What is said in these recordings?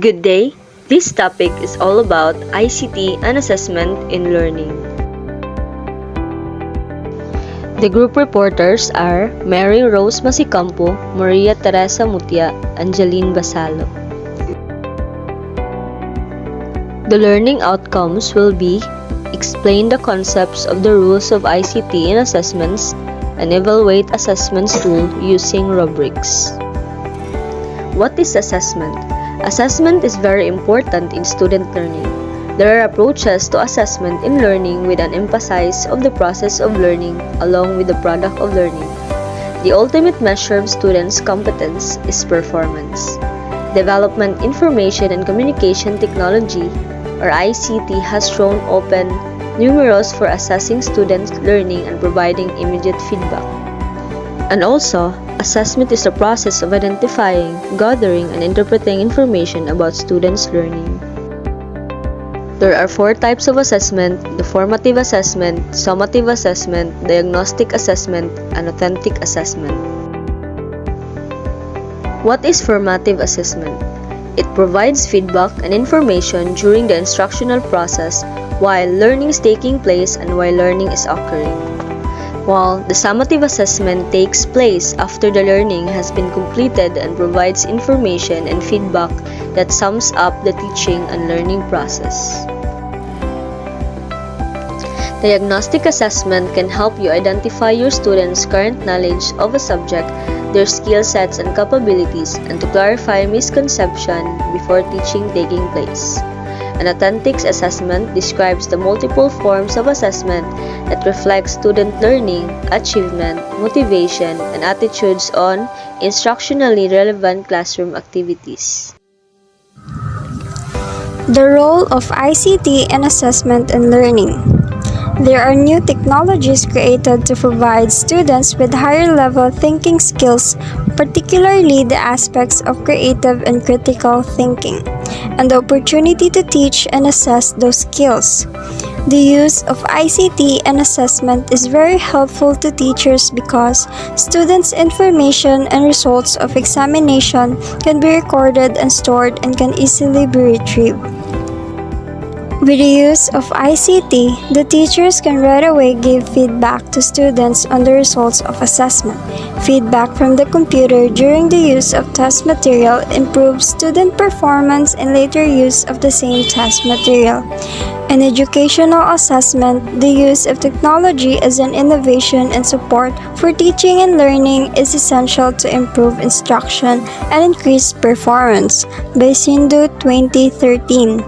Good day. This topic is all about ICT and assessment in learning. The group reporters are Maerie Rose Masicampo, Theresa Mutia, and Jalene Basalo. The learning outcomes will be explain the concepts of the rules of ICT in assessments and evaluate assessments tool using rubrics. What is assessment? Assessment is very important in student learning. There are approaches to assessment in learning with an emphasis of the process of learning along with the product of learning. The ultimate measure of students' competence is performance. Development Information and Communication Technology, or ICT, has shown open numerous for assessing students' learning and providing immediate feedback. And also, assessment is the process of identifying, gathering, and interpreting information about students' learning. There are 4 types of assessment: the formative assessment, summative assessment, diagnostic assessment, and authentic assessment. What is formative assessment? It provides feedback and information during the instructional process while learning is taking place and while learning is occurring. While the summative assessment takes place after the learning has been completed and provides information and feedback that sums up the teaching and learning process. Diagnostic assessment can help you identify your students' current knowledge of a subject, their skill sets and capabilities, and to clarify misconception before teaching taking place. An authentic assessment describes the multiple forms of assessment that reflect student learning, achievement, motivation, and attitudes on instructionally relevant classroom activities. The role of ICT in assessment and learning. There are new technologies created to provide students with higher-level thinking skills, particularly the aspects of creative and critical thinking, and the opportunity to teach and assess those skills. The use of ICT and assessment is very helpful to teachers because students' information and results of examination can be recorded and stored and can easily be retrieved. With the use of ICT, the teachers can right away give feedback to students on the results of assessment. Feedback from the computer during the use of test material improves student performance and later use of the same test material. In educational assessment, the use of technology as an innovation and support for teaching and learning is essential to improve instruction and increase performance. By Sindhu 2013.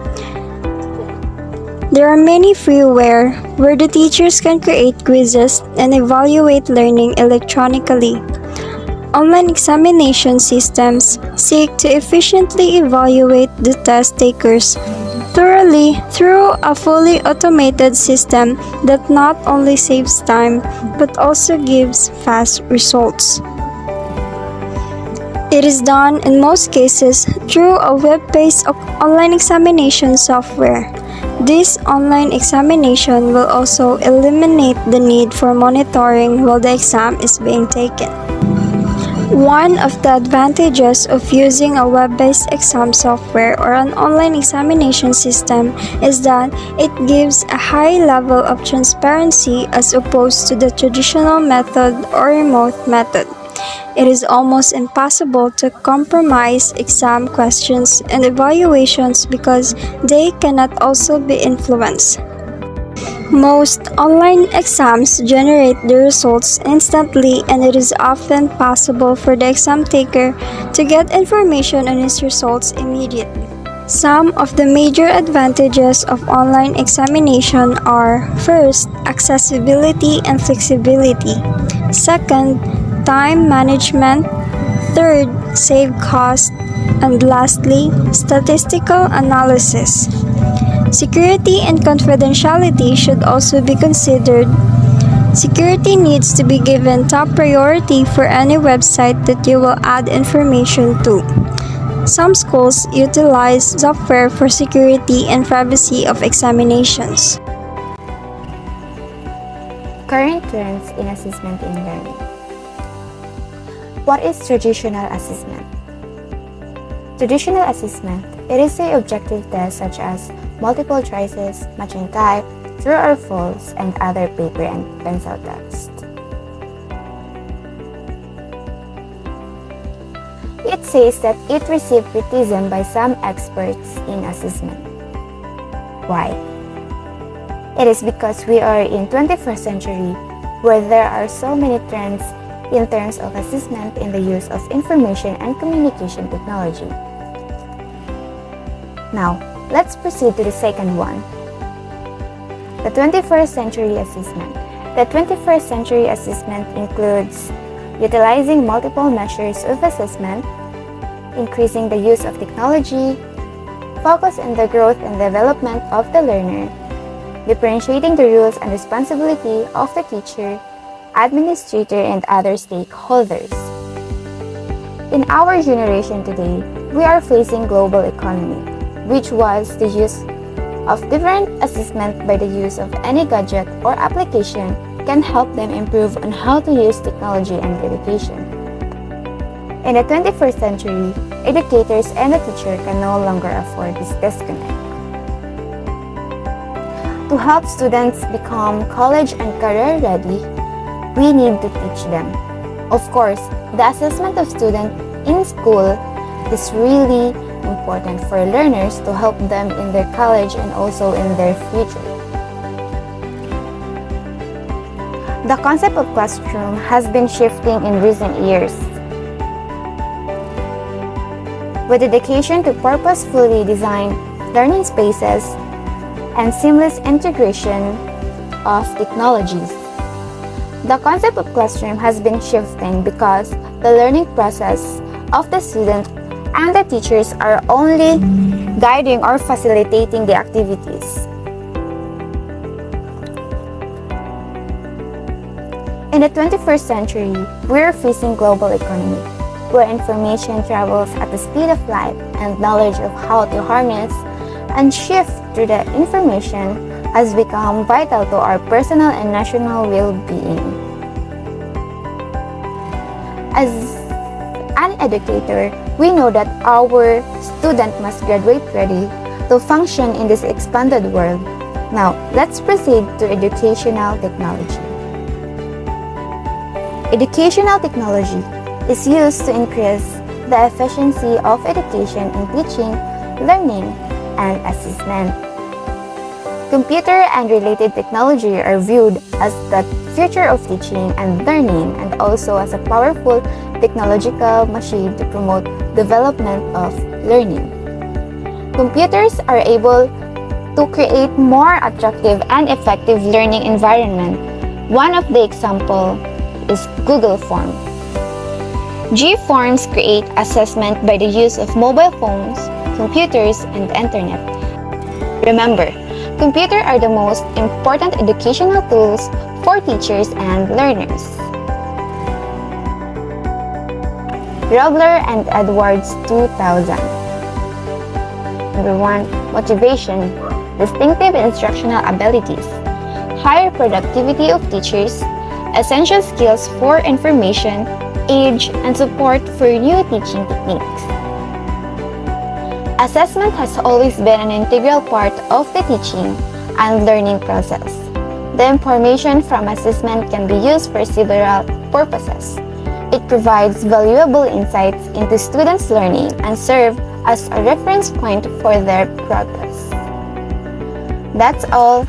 There are many freeware where the teachers can create quizzes and evaluate learning electronically. Online examination systems seek to efficiently evaluate the test takers thoroughly through a fully automated system that not only saves time but also gives fast results. It is done in most cases through a web-based online examination software. This online examination will also eliminate the need for monitoring while the exam is being taken. One of the advantages of using a web-based exam software or an online examination system is that it gives a high level of transparency as opposed to the traditional method or remote method. It is almost impossible to compromise exam questions and evaluations because they cannot also be influenced. Most online exams generate the results instantly, and it is often possible for the exam taker to get information on his results immediately. Some of the major advantages of online examination are: first, accessibility and flexibility; second, time management; third, save cost; and lastly, statistical analysis. Security and confidentiality should also be considered. Security needs to be given top priority for any website that you will add information to. Some schools utilize software for security and privacy of examinations. Current trends in assessment in learning. What is traditional assessment? Traditional assessment It is a objective test such as multiple choices, matching type, true or false, and other paper and pencil tests. It says that it received criticism by some experts in assessment. Why? It is because we are in 21st century where there are so many trends in terms of assessment in the use of information and communication technology. Now, let's proceed to the second one. The 21st century assessment. The 21st century assessment includes utilizing multiple measures of assessment, increasing the use of technology, focus on the growth and development of the learner, differentiating the rules and responsibility of the teacher, administrator, and other stakeholders. In our generation today, we are facing global economy, which was the use of different assessment by the use of any gadget or application can help them improve on how to use technology and education. In the 21st century, educators and the teacher can no longer afford this disconnect. To help students become college and career ready, we need to teach them. Of course, the assessment of students in school is really important for learners to help them in their college and also in their future. The concept of classroom has been shifting in recent years. With dedication to purposefully designed learning spaces and seamless integration of technologies. The concept of classroom has been shifting because the learning process of the student and the teachers are only guiding or facilitating the activities. In the 21st century, we are facing global economy, where information travels at the speed of light and knowledge of how to harness and shift through the information has become vital to our personal and national well-being. As an educator, we know that our student must graduate ready to function in this expanded world. Now, let's proceed to educational technology. Educational technology is used to increase the efficiency of education in teaching, learning, and assessment. Computer and related technology are viewed as the future of teaching and learning and also as a powerful technological machine to promote development of learning. Computers are able to create more attractive and effective learning environment. One of the examples is Google Forms. G-Forms create assessment by the use of mobile phones, computers, and internet. Remember, computers are the most important educational tools for teachers and learners. Robler and Edwards 2000. Number 1. Motivation, distinctive instructional abilities, higher productivity of teachers, essential skills for information, age, and support for new teaching techniques. Assessment has always been an integral part of the teaching and learning process. The information from assessment can be used for several purposes. It provides valuable insights into students' learning and serves as a reference point for their progress. That's all.